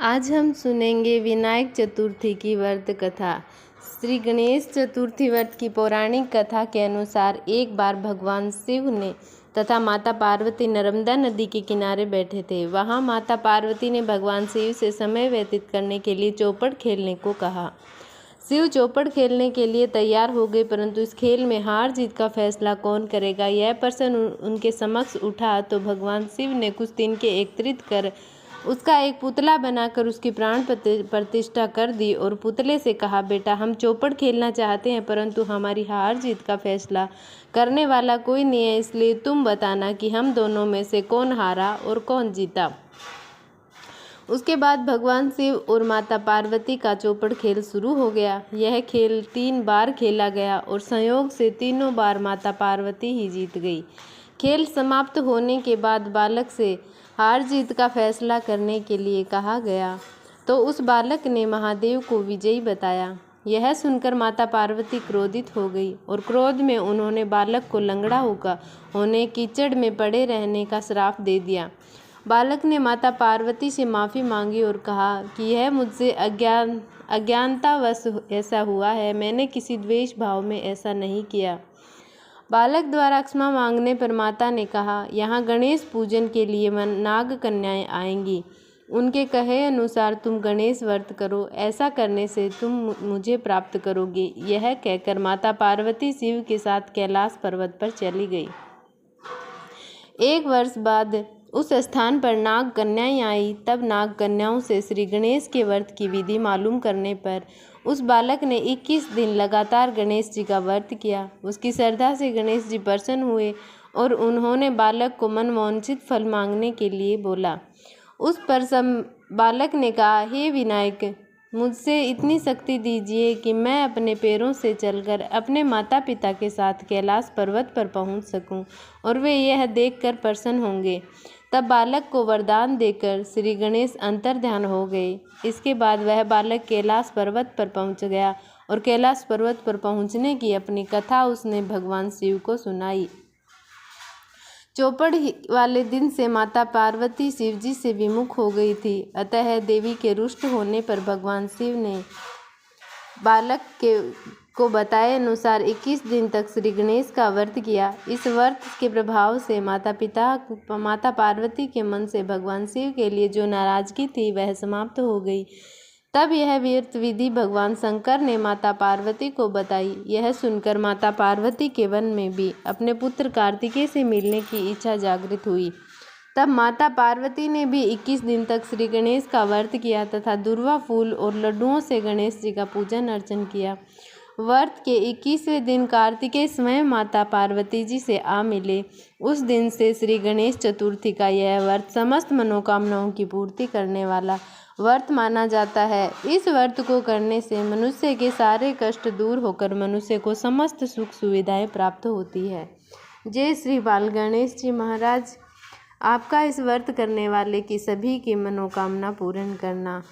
आज हम सुनेंगे विनायक चतुर्थी की व्रत कथा। श्री गणेश चतुर्थी व्रत की पौराणिक कथा के अनुसार एक बार भगवान शिव ने तथा माता पार्वती नर्मदा नदी के किनारे बैठे थे। वहां माता पार्वती ने भगवान शिव से समय व्यतीत करने के लिए चौपड़ खेलने को कहा। शिव चौपड़ खेलने के लिए तैयार हो गए, परंतु इस खेल में हार जीत का फैसला कौन करेगा, यह प्रश्न उनके समक्ष उठा तो भगवान शिव ने कुछ तिनके एकत्रित कर उसका एक पुतला बनाकर उसकी प्राण प्रतिष्ठा कर दी और पुतले से कहा, बेटा हम चौपड़ खेलना चाहते हैं, परंतु हमारी हार जीत का फैसला करने वाला कोई नहीं है, इसलिए तुम बताना कि हम दोनों में से कौन हारा और कौन जीता। उसके बाद भगवान शिव और माता पार्वती का चौपड़ खेल शुरू हो गया। यह खेल 3 बार खेला गया और संयोग से तीनों बार माता पार्वती ही जीत गई। खेल समाप्त होने के बाद बालक से हार जीत का फैसला करने के लिए कहा गया, तो उस बालक ने महादेव को विजयी बताया। यह सुनकर माता पार्वती क्रोधित हो गई और क्रोध में उन्होंने बालक को लंगड़ा होने कीचड़ में पड़े रहने का श्राप दे दिया। बालक ने माता पार्वती से माफ़ी मांगी और कहा कि यह मुझसे अज्ञानतावश ऐसा हुआ है, मैंने किसी द्वेष भाव में ऐसा नहीं किया। बालक द्वारा क्षमा मांगने पर माता ने कहा, यहाँ गणेश पूजन के लिए नाग कन्याएं आएंगी, उनके कहे अनुसार तुम गणेश व्रत करो, ऐसा करने से तुम मुझे प्राप्त करोगे। यह कहकर माता पार्वती शिव के साथ कैलाश पर्वत पर चली गई। 1 वर्ष बाद उस स्थान पर नाग कन्याएं आई। तब नाग कन्याओं से श्री गणेश के व्रत की विधि मालूम करने पर उस बालक ने 21 दिन लगातार गणेश जी का व्रत किया। उसकी श्रद्धा से गणेश जी प्रसन्न हुए और उन्होंने बालक को मनवांछित फल मांगने के लिए बोला। उस पर बालक ने कहा, हे विनायक, मुझसे इतनी शक्ति दीजिए कि मैं अपने पैरों से चलकर अपने माता पिता के साथ कैलाश पर्वत पर पहुंच सकूं और वे यह देखकर प्रसन्न होंगे। तब बालक को वरदान देकर श्री गणेश अंतर्ध्यान हो गए। इसके बाद वह बालक कैलाश पर्वत पर पहुंच गया और कैलाश पर्वत पर पहुंचने की अपनी कथा उसने भगवान शिव को सुनाई। चौपड़ वाले दिन से माता पार्वती शिव जी से विमुख हो गई थी, अतः देवी के रुष्ट होने पर भगवान शिव ने बालक को बताए अनुसार 21 दिन तक श्री गणेश का व्रत किया। इस व्रत के प्रभाव से माता पार्वती के मन से भगवान शिव के लिए जो नाराजगी थी वह समाप्त हो गई। तब यह व्रत विधि भगवान शंकर ने माता पार्वती को बताई। यह सुनकर माता पार्वती के मन में भी अपने पुत्र कार्तिकेय से मिलने की इच्छा जागृत हुई। तब माता पार्वती ने भी 21 दिन तक श्री गणेश का व्रत किया तथा दुर्वा फूल और लड्डुओं से गणेश जी का पूजन अर्चन किया। व्रत के 21वें दिन कार्तिकेय स्वयं माता पार्वती जी से आ मिले। उस दिन से श्री गणेश चतुर्थी का यह व्रत समस्त मनोकामनाओं की पूर्ति करने वाला व्रत माना जाता है। इस व्रत को करने से मनुष्य के सारे कष्ट दूर होकर मनुष्य को समस्त सुख सुविधाएं प्राप्त होती है। जय श्री बाल गणेश जी महाराज। आपका इस व्रत करने वाले की सभी की मनोकामना पूर्ण करना।